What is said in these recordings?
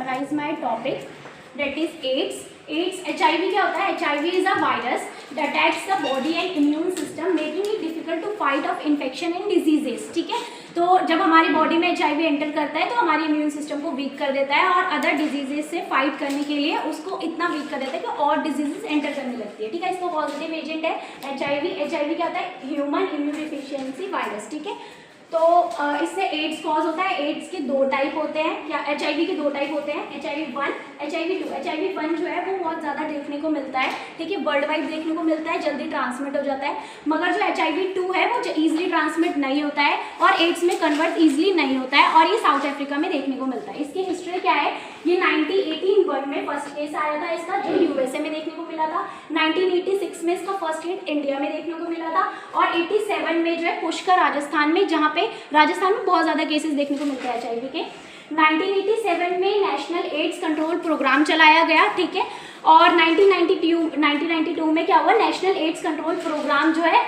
Summarise my topic that is AIDS. HIV क्या होता है? HIV is a virus that attacks the body and immune system making it difficult to fight off infection and diseases. ठीक है, तो जब हमारी body में HIV enter करता है तो हमारी इम्यून सिस्टम को वीक कर देता है और अदर डिजीजेस से फाइट करने के लिए उसको इतना वीक कर देता है कि और डिजीजेस एंटर करने लगती है। ठीक है, इसका पॉजिटिव एजेंट है HIV क्या होता है? Human immune deficiency virus. ठीक है, तो इससे एड्स कॉज होता है। एड्स के दो टाइप होते हैं, या HIV के दो टाइप होते हैं, HIV1, HIV2। HIV1 जो है वो बहुत ज़्यादा देखने को मिलता है, ठीक है, वर्ल्ड वाइड देखने को मिलता है, जल्दी ट्रांसमिट हो जाता है। मगर जो HIV2 है वो ईजिली ट्रांसमिट नहीं होता है और एड्स में कन्वर्ट ईजिली नहीं होता है, और ये साउथ अफ्रीका में देखने को मिलता है। इसकी हिस्ट्री क्या है? ये 1981 में फर्स्ट केस आया था इसका, जो USA में देखने को मिला था। 1986 में इसका फर्स्ट केस इंडिया में देखने को मिला था, और 87 में जो है पुष्कर राजस्थान में, जहाँ पे राजस्थान में बहुत ज़्यादा केसेस देखने को मिलते हैं HIV के। 1987 में नेशनल एड्स कंट्रोल प्रोग्राम चलाया गया, ठीक है, और 1992 में क्या हुआ? नेशनल एड्स कंट्रोल प्रोग्राम जो है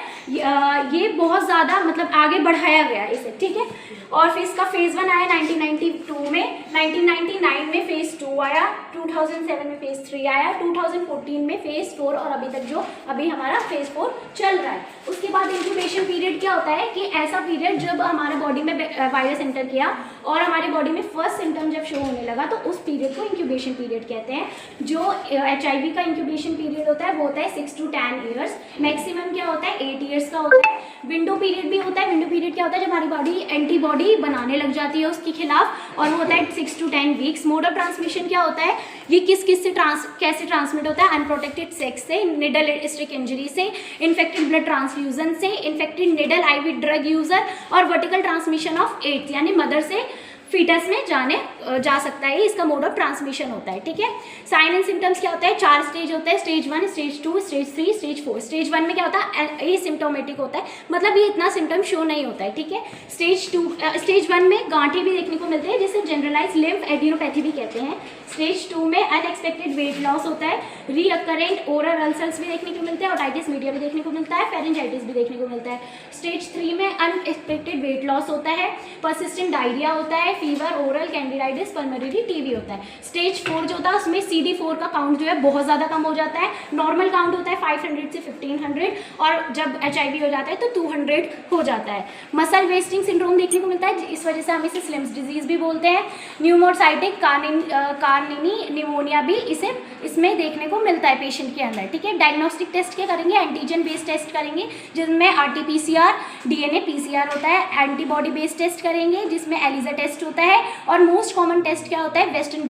ये बहुत ज़्यादा मतलब आगे बढ़ाया गया इसे, ठीक है, और फिर इसका फेज़ 1 आया 1992 में, 1999 में फेज़ 2 आया, 2007 में फेज़ 3 आया, 2014 में फेज़ 4, और अभी तक जो अभी हमारा फेज़ 4 चल रहा है। उसके बाद इंक्यूबेशन पीरियड क्या होता है कि ऐसा पीरियड जब हमारे बॉडी में वायरस एंटर किया और हमारे बॉडी में फर्स्ट सिम्टम जब शो होने लगा तो उस पीरियड को इंक्यूबेशन पीरियड कहते हैं। जो HIV का इंक्यूबेशन पीरियड होता है वो होता है 6 to 10 ईयर्स, मैक्सिमम क्या होता है 8 ईयर्स का होता है। विंडो पीरियड भी होता है। विंडो पीरियड क्या होता है? जब हमारी बॉडी एंटीबॉडी बनाने लग जाती है उसके खिलाफ, और वो होता है 6 to 10 weeks. Mode of transmission क्या होता है? ये किस से कैसे ट्रांसमिट होता है? अनप्रोटेक्टेड सेक्स से, निडल स्टिक इंजरी से, इन्फेक्टेड ब्लड ट्रांसफ्यूजन से, infected needle IV drug user, और वर्टिकल ट्रांसमिशन ऑफ एड्स, यानी मदर से फीटस में जा सकता है, इसका मोड ऑफ ट्रांसमिशन होता है। ठीक है, साइन एंड सिम्टम्स क्या होता है? 4 स्टेज होता है, stage 1, stage 2, stage 3, stage 4। Stage 1 में क्या होता है? एसिम्प्टोमेटिक होता है, मतलब ये इतना सिम्टम शो नहीं होता है। ठीक है, स्टेज 1 में गांठें भी देखने को मिलते हैं, जिसे जनरलाइज लिम्फ एडिनोपैथी भी कहते हैं। स्टेज 2 में अनएक्सपेक्टेड वेट लॉस होता है, रीअकरेंट ओरल अल्सर्स भी देखने को मिलते हैं, ओटाइटिस मीडिया भी देखने को मिलता है, फेरेंजाइटिस भी देखने को मिलता है। स्टेज 3 में अनएक्सपेक्टेड वेट लॉस होता है, परसिस्टेंट डायरिया होता है, फीवर, ओरल कैंडिडाइटिस, पल्मोनरी TB होता है। स्टेज 4 जो होता है उसमें CD4 का काउंट जो है बहुत ज़्यादा कम हो जाता है। नॉर्मल काउंट होता है 500 से 1500, और जब HIV हो जाता है तो 200 हो जाता है। मसल वेस्टिंग सिंड्रोम देखने को मिलता है, इस वजह से हम इसे स्लिम्स डिजीज भी बोलते हैं। न्यूमोसाइटिक कार्निनी निमोनिया भी इसमें देखने को मिलता है पेशेंट के अंदर। ठीक है, डायग्नोस्टिक टेस्ट क्या करेंगे? एंटीजन बेस्ड टेस्ट करेंगे, जिसमें RT-PCR, DNA PCR होता है। एंटीबॉडी बेस्ड टेस्ट करेंगे, जिसमें ELISA टेस्ट होता है, और मोस्ट कॉमन टेस्ट क्या होता है? वेस्टर्न